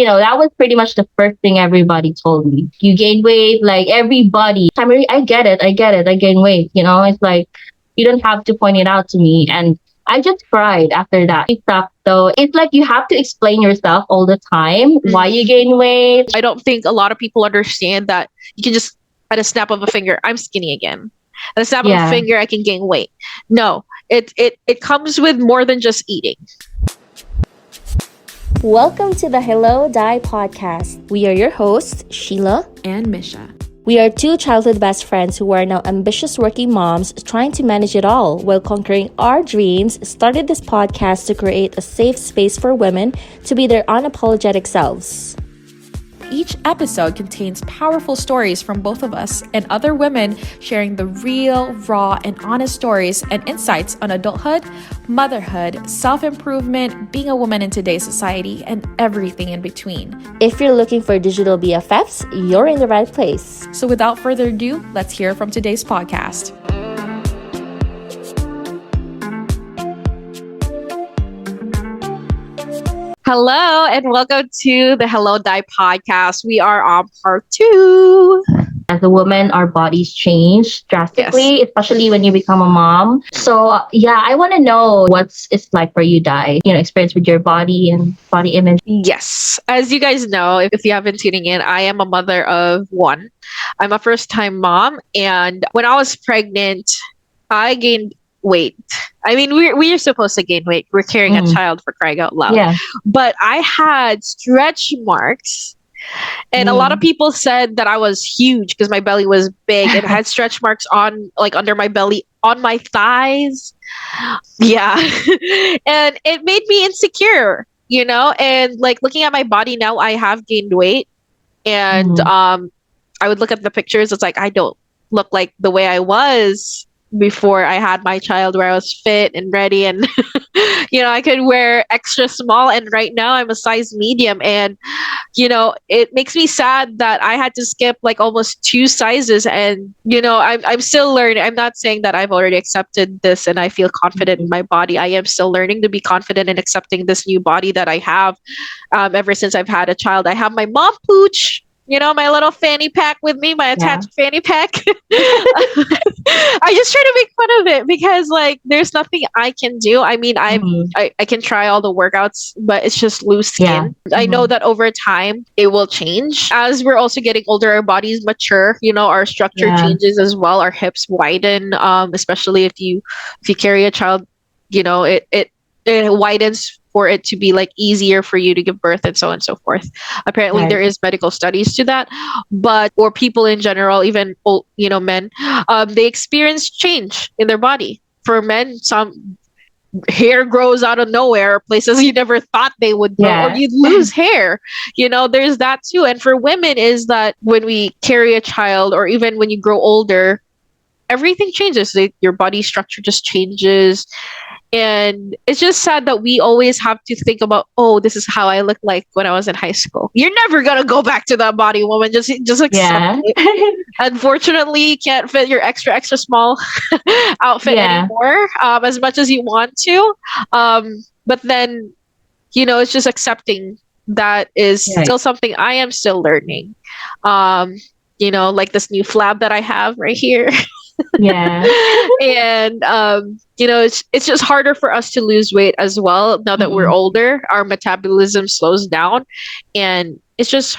that was pretty much the first thing everybody told me. You gain weight, like everybody. I get it. I gain weight. It's like you don't have to point it out to me. And I just cried after that. It sucked though. It's like you have to explain yourself all the time why you gain weight. I don't think a lot of people understand that you can just, at a snap of a finger, I'm skinny again. At a snap of a finger, I can gain weight. No, it comes with more than just eating. Welcome to the Hello Dai Podcast. We are your hosts, Shiela and Misha. We are two childhood best friends who are now ambitious working moms trying to manage it all while conquering our dreams. Started this podcast to create a safe space for women to be their unapologetic selves. Each episode contains powerful stories from both of us and other women sharing the real, raw, and honest stories and insights on adulthood, motherhood, self-improvement, being a woman in today's society, and everything in between. If you're looking for digital BFFs, you're in the right place. So without further ado, let's hear from today's podcast. Hello and welcome to the Hello Dai Podcast. We are on part 2. As a woman, our bodies change drastically, especially when you become a mom. So I want to know what's it's like for you, Dai, experience with your body and body image. Yes. As you guys know, if you have been tuning in, I am a mother of 1. I'm a first-time mom. And when I was pregnant, I gained weight. I mean, we're supposed to gain weight. We're carrying a child, for crying out loud. Yeah. But I had stretch marks. And a lot of people said that I was huge because my belly was big and I had stretch marks on, like, under my belly, on my thighs. Yeah. And it made me insecure, and like looking at my body now, I have gained weight. And I would look at the pictures. It's like, I don't look like the way I was before I had my child, where I was fit and ready and I could wear extra small, and right now I'm a size medium. And it makes me sad that I had to skip like almost 2 sizes. And I'm still learning. I'm not saying that I've already accepted this and I feel confident in my body. I am still learning to be confident in accepting this new body that I have. Ever since I've had a child, I have my mom pooch, my little fanny pack with me, my attached fanny pack. I just try to make fun of it because, like, there's nothing I can do. I mean, I can try all the workouts, but it's just loose skin. I know that over time it will change. As we're also getting older, our bodies mature. Our structure changes as well. Our hips widen, especially if you carry a child. It widens for it to be like easier for you to give birth and so on and so forth. Apparently there is medical studies to that, or people in general, even men, they experience change in their body. For men, some hair grows out of nowhere, places you never thought they would grow, or you lose hair. There's that too. And for women is that when we carry a child, or even when you grow older, everything changes. Your body structure just changes. And it's just sad that we always have to think about, this is how I looked like when I was in high school. You're never gonna go back to that body, woman. Just accept it. Unfortunately, you can't fit your extra small outfit anymore, as much as you want to. But then, it's just accepting that is still something I am still learning. Like this new flab that I have right here. And it's just harder for us to lose weight as well now that we're older. Our metabolism slows down, and it's just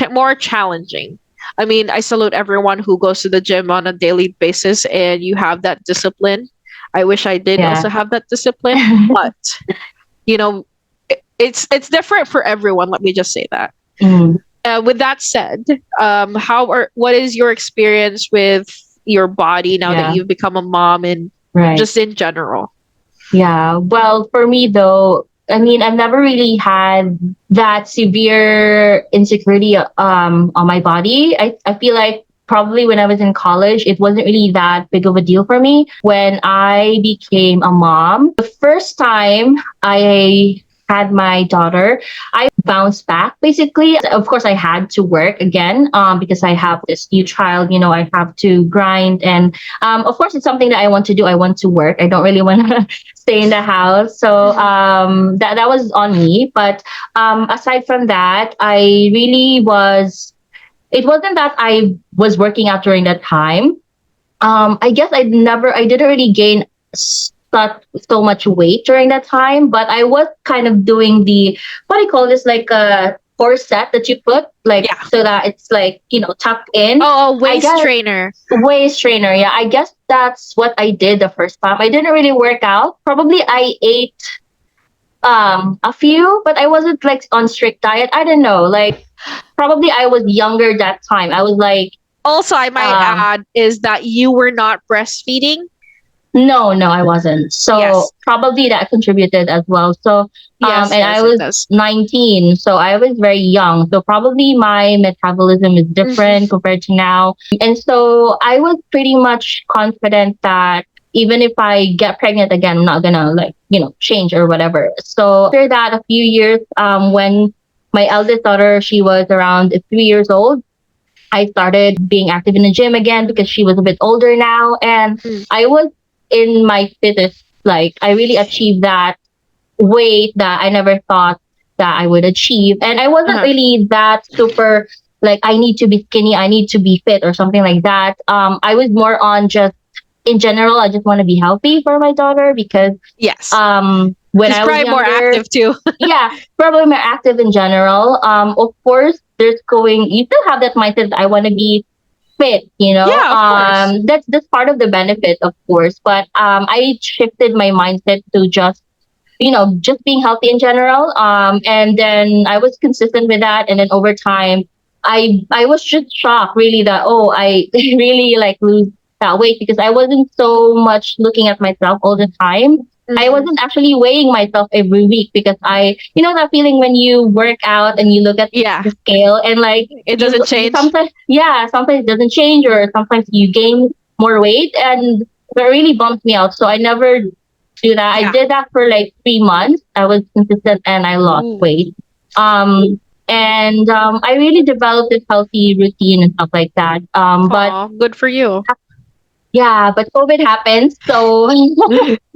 more challenging. I mean, I salute everyone who goes to the gym on a daily basis and you have that discipline. I wish I did also have that discipline, but it's different for everyone. Let me just say that. With that said, what is your experience with your body now that you've become a mom, and just in general? Well, for me though, I mean, I've never really had that severe insecurity on my body. I feel like probably when I was in college, it wasn't really that big of a deal for me. When I became a mom, the first time I had my daughter, I bounced back basically. Of course, I had to work again because I have this new child. I have to grind, and of course, it's something that I want to do. I want to work. I don't really want to stay in the house. So that was on me. But aside from that, I really was. It wasn't that I was working out during that time. I guess I didn't really gain so much weight during that time, but I was kind of doing what do you call this, like a corset that you put, like, Yeah. so that it's like, tucked in. Oh, a I waist guess trainer. waist trainer. Yeah, I guess that's what I did the first time. I didn't really work out. Probably I ate a few, but I wasn't like on strict diet. I don't know. Like probably I was younger that time. I was like Also, I might um add is that you were not breastfeeding. no, I wasn't. So Yes. probably that contributed as well. So Yes, and I yes, it was does. 19, so I was very young. So probably my metabolism is different compared to now. And so I was pretty much confident that even if I get pregnant again, I'm not gonna like, change or whatever. So after that, a few years, when my eldest daughter, she was around 3 years old, I started being active in the gym again because she was a bit older now. And Mm. I was in my fittest, like, I really achieved that weight that I never thought that I would achieve. And I wasn't Uh-huh. really that super, like, I need to be skinny, I need to be fit or something like that. I was more on just, in general, I just want to be healthy for my daughter because Yes. when She's I was probably more younger, active too. yeah, probably more active in general. Of course, you still have that mindset that I want to be fit, Yeah, of course. That's part of the benefit, of course. But I shifted my mindset to just being healthy in general. And then I was consistent with that. And then over time, I was just shocked really that, oh, I really like lose that weight because I wasn't so much looking at myself all the time. I Mhm. wasn't actually weighing myself every week because that feeling when you work out and you look at Yeah, the scale and like it doesn't change. sometimes it doesn't change or sometimes you gain more weight and that really bumps me out. So I never do that. I Yeah. did that for like 3 months. I was consistent and I lost Ooh. weight. And I really developed this healthy routine and stuff like that. But Aw, good for you. yeah, but COVID happened. So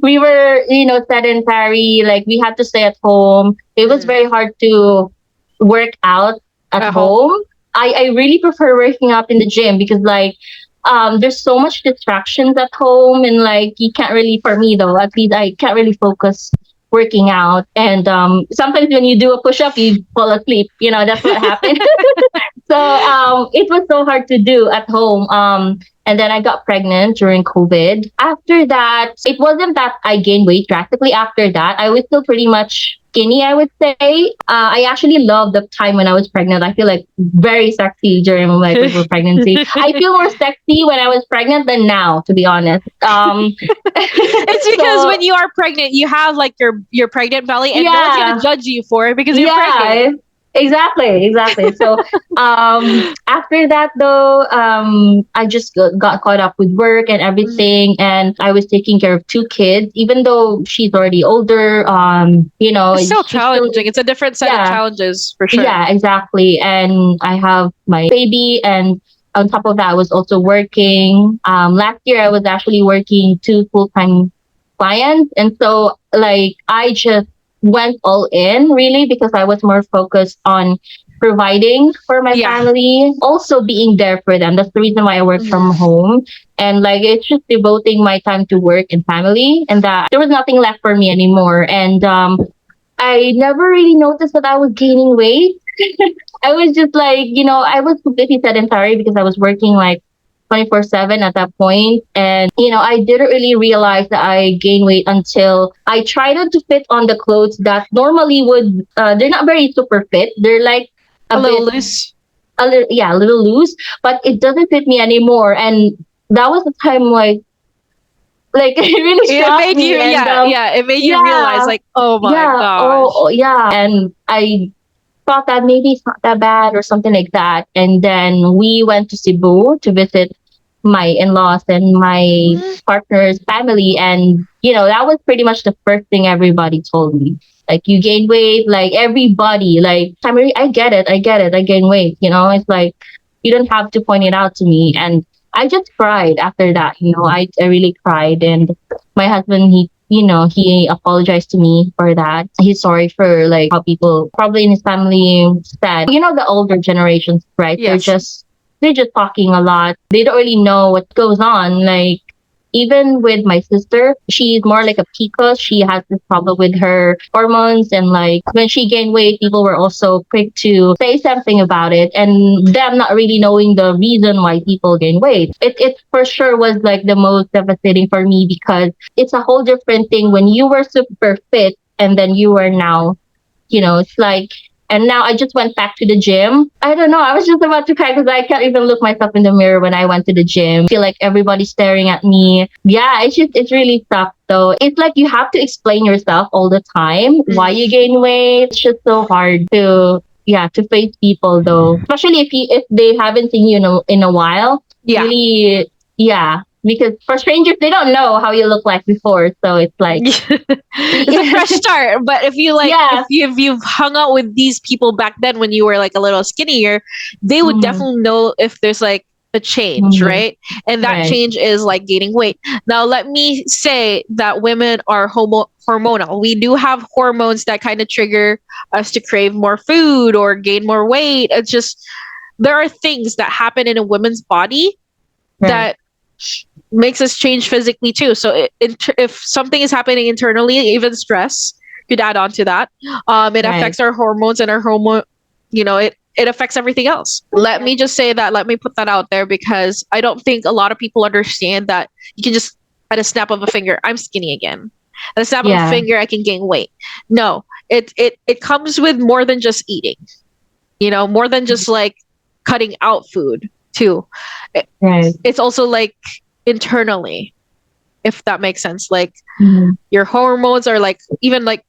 we were, sedentary. Like we had to stay at home. It was Mhm. very hard to work out at At home. home. I really prefer working out in the gym because like there's so much distractions at home and like you can't really, for me though, at least I can't really focus working out. And sometimes when you do a push up you fall asleep. That's what happened. So it was so hard to do at home. And then I got pregnant during COVID. After that, it wasn't that I gained weight drastically. After that, I was still pretty much skinny, I would say. I actually love the time when I was pregnant. I feel like very sexy during my pregnancy. I feel more sexy when I was pregnant than now, to be honest. It's because So when you are pregnant, you have like your pregnant belly, and no one's yeah, gonna judge you for it because you're pregnant. yeah, exactly. So after that though, I just got caught up with work and Mhm. everything, and I was taking care of two kids, even though she's already older. It's still She still, challenging. It's a different set of yeah, challenges for sure. yeah, exactly. And I have my baby, and on top of that, I was also working. Last year, I was actually working 2 full-time clients, and so like I just went all in really because I was more focused on providing for my Yeah. family, also being there for them. That's the reason why I work Mhm. from home, and like it's just devoting my time to work and family, and that there was nothing left for me anymore. And I never really noticed that I was gaining weight. I was just like, I was completely sedentary because I was working like 24/7 at that point. And, I didn't really realize that I gained weight until I tried on to fit on the clothes that normally they're not very super fit. They're like A a little bit, loose. a little loose, but it doesn't fit me anymore. And that was the time like it really It shocked made you, me. And, yeah. It made you realize, yeah, like, oh my yeah. gosh. Oh, yeah. And I thought that maybe it's not that bad or something like that. And then we went to Cebu to visit my in-laws and my Mhm. partner's family. And, that was pretty much the first thing everybody told me. Like you gain weight, like everybody, like I get it, I gain weight, it's like you don't have to point it out to me. And I just cried after that, I really cried. And my husband, he apologized to me for that. He's sorry for like how people probably in his family said, the older generations, right? Yes. They're just talking a lot. They don't really know what goes on. Like even with my sister, she's more like a PCOS. She has this problem with her hormones, and like when she gained weight, people were also quick to say something about it, and them not really knowing the reason why people gain weight. It for sure was like the most devastating for me, because it's a whole different thing when you were super fit and then you are now, it's like, and now I just went back to the gym. I don't know. I was just about to cry because I can't even look myself in the mirror when I went to the gym. I feel like everybody's staring at me. Yeah, it's really tough though. It's like you have to explain yourself all the time why you gain weight. It's just so hard to face people though, especially if they haven't seen you in a while. Yeah. Really, yeah. Because for strangers, they don't know how you look like before, so it's like It's a fresh start. But if you yeah. if you've hung out with these people back then when you were like a little skinnier, they would definitely know if there's like a change, right? And that Right. change is like gaining weight. Now, let me say that women are hormonal. We do have hormones that kind of trigger us to crave more food or gain more weight. It's just there are things that happen in a woman's body Right. that makes us change physically too. So if something is happening internally, even stress could add on to that. It affects our hormones, and our hormone, it affects everything else. Let me just say that. Let me put that out there, because I don't think a lot of people understand that you can just at a snap of a finger, I'm skinny again. At a snap of a finger, I can gain weight. No, it comes with more than just eating. More than just like cutting out food too. Right. It's also like internally, if that makes sense. Like your hormones are like, even like,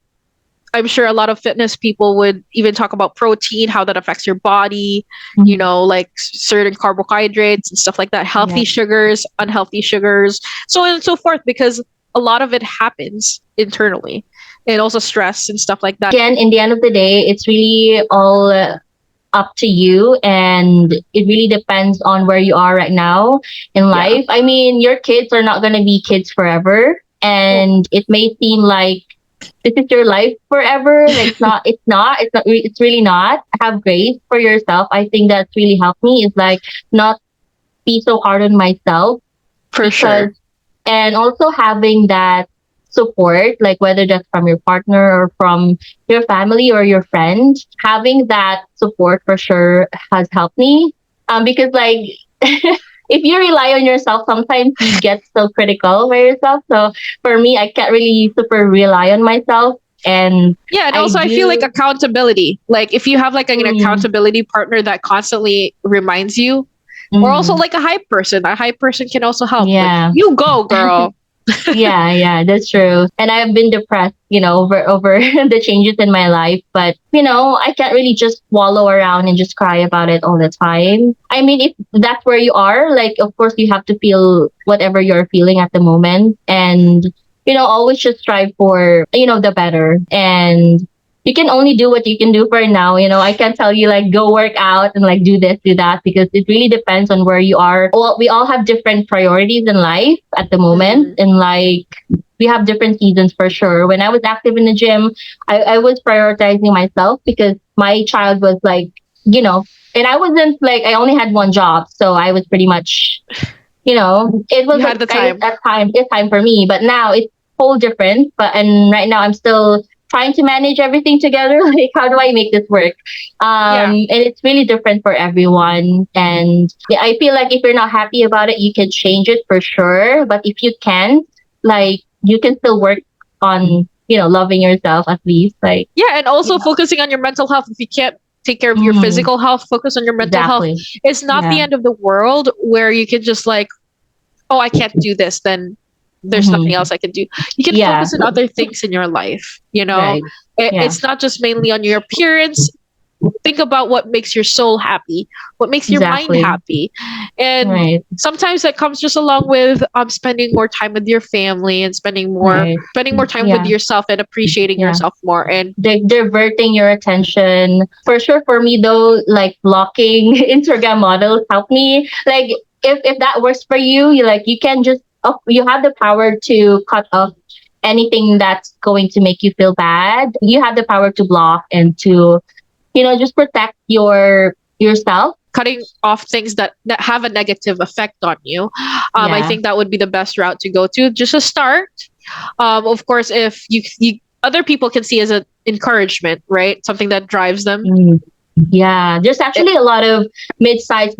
I'm sure a lot of fitness people would even talk about protein, how that affects your body, like certain carbohydrates and stuff like that, healthy sugars, unhealthy sugars, so on and so forth, because a lot of it happens internally, and also stress and stuff like that. Again, in the end of the day, it's really all up to you, and it really depends on where you are right now in life. I mean, your kids are not going to be kids forever, and it may seem like this is your life forever. Like it's really not. Have grace for yourself. I think that's really helped me, is like not be so hard on myself, For sure. and also having that support, like whether that's from your partner or from your family or your friend, having that support for sure has helped me. Because like if you rely on yourself, sometimes you get so critical by yourself. So for me, I can't really super rely on myself. And and also I feel like accountability. Like if you have like an accountability partner that constantly reminds you, or also like a hype person. A hype person can also help. Yeah. Like, you go, girl. yeah, that's true. And I've been depressed, over the changes in my life. But, I can't really just wallow around and just cry about it all the time. I mean, if that's where you are, like, of course, you have to feel whatever you're feeling at the moment. And, always just strive for, the better. And you can only do what you can do for now. I can't tell you like go work out and like do this, do that, because it really depends on where you are. Well, we all have different priorities in life at the moment. And like we have different seasons for sure. When I was active in the gym, I was prioritizing myself because my child was like, and I wasn't like, I only had one job. So I was pretty much, it was like, it's time for me. But now it's whole different. And right now I'm still trying to manage everything together. Like, how do I make this work? And it's really different for everyone. And I feel like if you're not happy about it, you can change it for sure. But if you can't, like, you can still work on, loving yourself at least. Like, and also focusing on your mental health. If you can't take care of your physical health, focus on your mental health. It's not the end of the world where you can just like, oh, I can't do this, then there's nothing else I can do. You can focus on other things in your life, It's not just mainly on your appearance. think about what makes your soul happy, what makes your mind Exactly. happy. And Right. sometimes that comes just along with spending more time with your family and Right. spending more time with Yeah. yourself and appreciating Yeah. yourself more. And Diverting your attention. For sure, for me though, like blocking Instagram models help me. Like if that works for you, you can just you have the power to cut off anything that's going to make you feel bad. You have the power to block and to just protect yourself. cutting off things that have a negative effect on you, I Yeah. think that would be the best route to go to, just a start. Of course, if you other people can see as an encouragement, right? Something that drives them. Mm. Yeah, there's It, actually a lot of mid-sized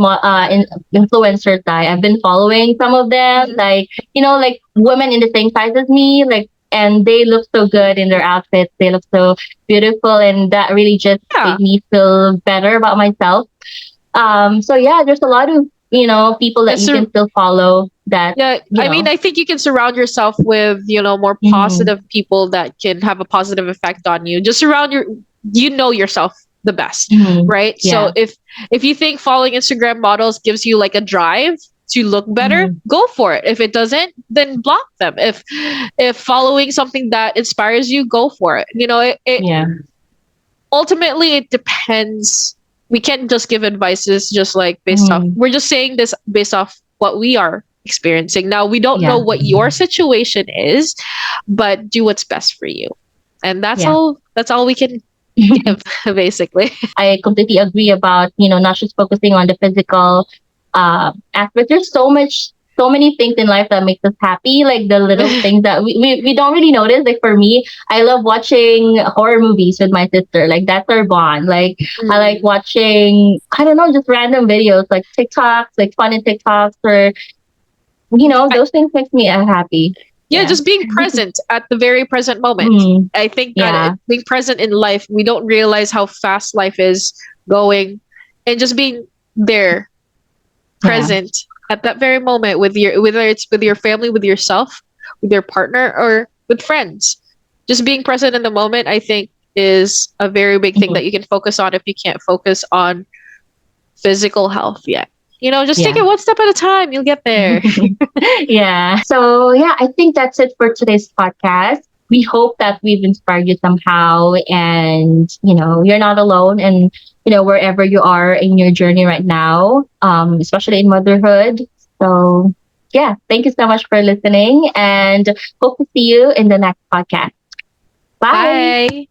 influencers that I've been following. Some of them, Mhm. like women in the same size as me, and they look so good in their outfits. They look so beautiful, and that really just Yeah. made me feel better about myself. So yeah, there's a lot of people that Yes, you sir. can still follow. That Yeah, I mean, I think you can surround yourself with, more Mhm. positive people that can have a positive effect on you. Just surround you know yourself the best, Mhm. right? So Yeah. if you think following Instagram models gives you like a drive to look better, Mhm. go for it. If it doesn't, then block them. If following something that inspires you, go for it. It Yeah. ultimately it depends. We can't just give advices just like based off, Mhm. we're just saying this based off what we are experiencing. Now we don't know Yeah. what your situation is, but do what's best for you. And Yeah. that's all we can give basically. I completely agree about, not just focusing on the physical aspect. There's so many things in life that makes us happy, like the little things that we don't really notice. Like for me, I love watching horror movies with my sister. Like that's our bond. Like I like Mm. watching, I don't know, just random videos, like TikToks, like funny TikToks, or, I, those things makes me happy. yeah, Yeah. just being present at the very present moment. Mm, I think that yeah. being present in life, we don't realize how fast life is going, and just being there Yeah. present at that very moment with your, whether it's with your family, with yourself, with your partner, or with friends. Just being present in the moment, I think, is a very big thing Mhm. that you can focus on if you can't focus on physical health yet. Just take Yeah. it one step at a time. You'll get there. Yeah. So, yeah, I think that's it for today's podcast. We hope that we've inspired you somehow and, you're not alone and, wherever you are in your journey right now, especially in motherhood. So, yeah, thank you so much for listening and hope to see you in the next podcast. Bye. Bye.